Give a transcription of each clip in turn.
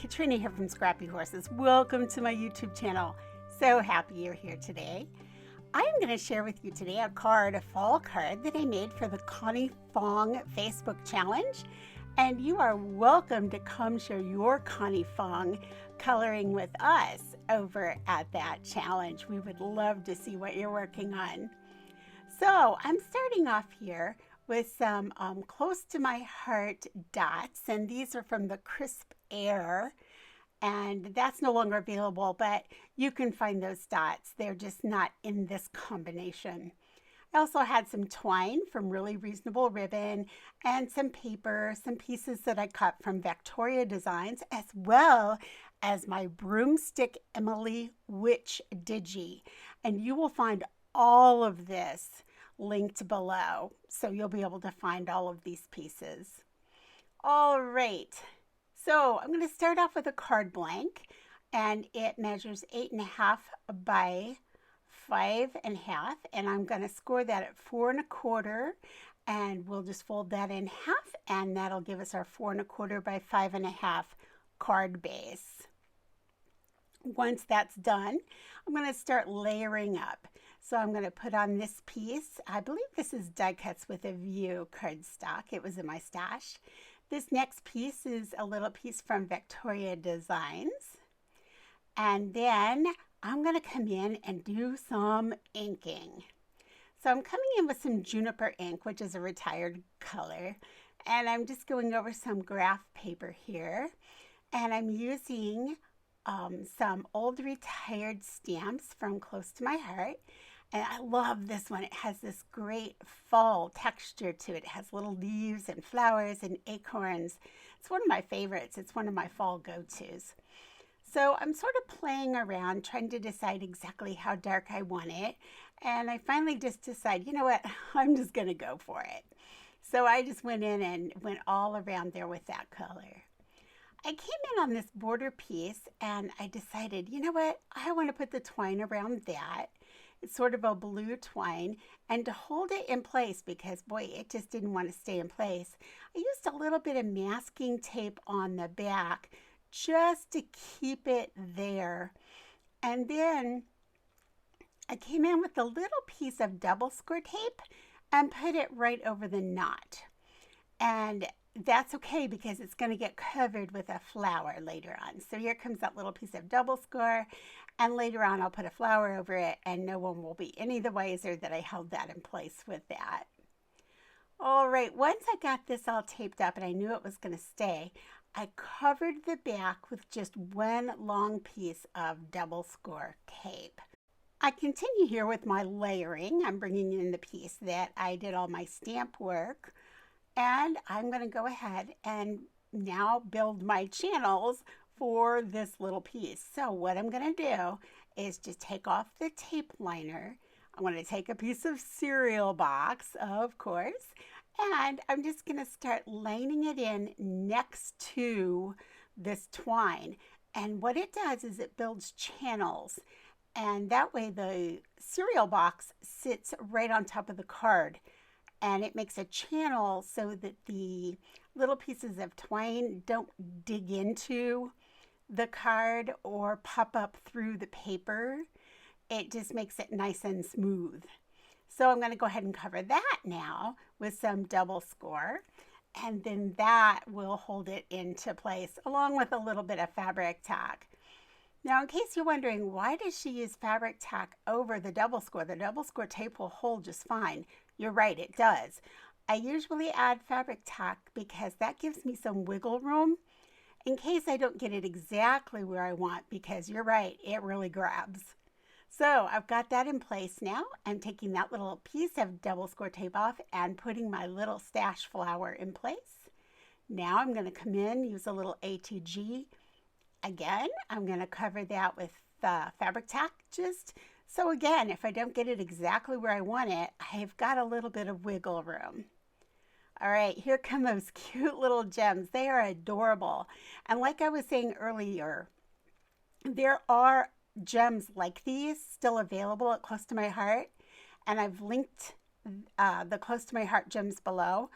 Katrina here from Scrappy Horses. Welcome to my YouTube channel. So happy you're here today. I am going to share with you today a fall card that I made for the Connie Fong Facebook challenge. And you are welcome to come share your Connie Fong coloring with us over at that challenge. We would love to see what you're working on. So I'm starting off here with some close to my heart dots, and these are from the Crisp Air, and that's no longer available, but you can find those dots. They're just not in this combination. I also had some twine from Really Reasonable Ribbon and some paper, some pieces that I cut from Victoria Designs, as well as my Broomstick Emily Witch Digi. And you will find all of this linked below, so you'll be able to find all of these pieces. All right, so I'm going to start off with a card blank, and it measures 8.5 by 5.5, and I'm going to score that at 4 1/4, and we'll just fold that in half, and that'll give us our 4 1/4 by 5.5 card base. Once that's done, I'm going to start layering up. So I'm going to put on this piece. I believe this is Die Cuts with a View cardstock. It was in my stash. This next piece is a little piece from Victoria Designs. And then I'm going to come in and do some inking. So I'm coming in with some Juniper ink, which is a retired color. And I'm just going over some graph paper here. And I'm using some old retired stamps from Close to My Heart. And I love this one. It has this great fall texture to it. It has little leaves and flowers and acorns. It's one of my favorites. It's one of my fall go-tos. So I'm sort of playing around, trying to decide exactly how dark I want it. And I finally just decided, you know what, I'm just going to go for it. So I just went in and went all around there with that color. I came in on this border piece and I decided, you know what, I want to put the twine around that. It's sort of a blue twine, and to hold it in place, because boy, it just didn't want to stay in place, I used a little bit of masking tape on the back just to keep it there. And then I came in with a little piece of double score tape and put it right over the knot. And that's okay because it's going to get covered with a flower later on. So here comes that little piece of double score, and later on I'll put a flower over it, and no one will be any the wiser that I held that in place with that. All right, once I got this all taped up and I knew it was going to stay, I covered the back with just one long piece of double score tape. I continue here with my layering. I'm bringing in the piece that I did all my stamp work. And I'm going to go ahead and now build my channels for this little piece. So what I'm going to do is just take off the tape liner. I'm going to take a piece of cereal box, of course, and I'm just going to start lining it in next to this twine. And what it does is it builds channels. And that way the cereal box sits right on top of the card. And it makes a channel so that the little pieces of twine don't dig into the card or pop up through the paper. It just makes it nice and smooth. So I'm going to go ahead and cover that now with some double score. And then that will hold it into place along with a little bit of Fabri-Tac. Now, in case you're wondering, why does she use Fabri-Tac over the double score? The double score tape will hold just fine. You're right, it does. I usually add Fabri-Tac because that gives me some wiggle room in case I don't get it exactly where I want, because you're right, it really grabs. So I've got that in place now. I'm taking that little piece of double score tape off and putting my little stash flower in place. Now I'm going to come in, use a little ATG. Again, I'm going to cover that with Fabri-Tac just so again, if I don't get it exactly where I want it, I've got a little bit of wiggle room. All right, here come those cute little gems. They are adorable. And like I was saying earlier, there are gems like these still available at Close to My Heart. And I've linked the Close to My Heart gems below.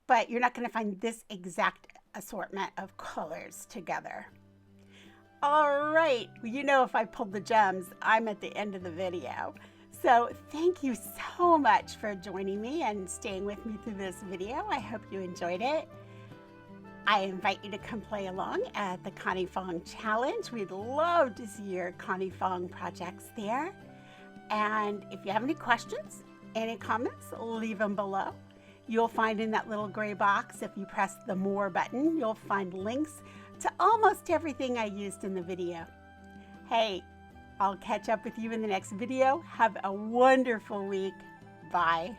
But you're not going to find this exact assortment of colors together. All right, well, you know, if I pulled the gems, I'm at the end of the video. So thank you so much for joining me and staying with me through this video. I hope you enjoyed it. I invite you to come play along at the Connie Fong Challenge. We'd love to see your Connie Fong projects there. And if you have any questions, any comments, leave them below. You'll find in that little gray box, if you press the More button, you'll find links to almost everything I used in the video. Hey, I'll catch up with you in the next video. Have a wonderful week. Bye.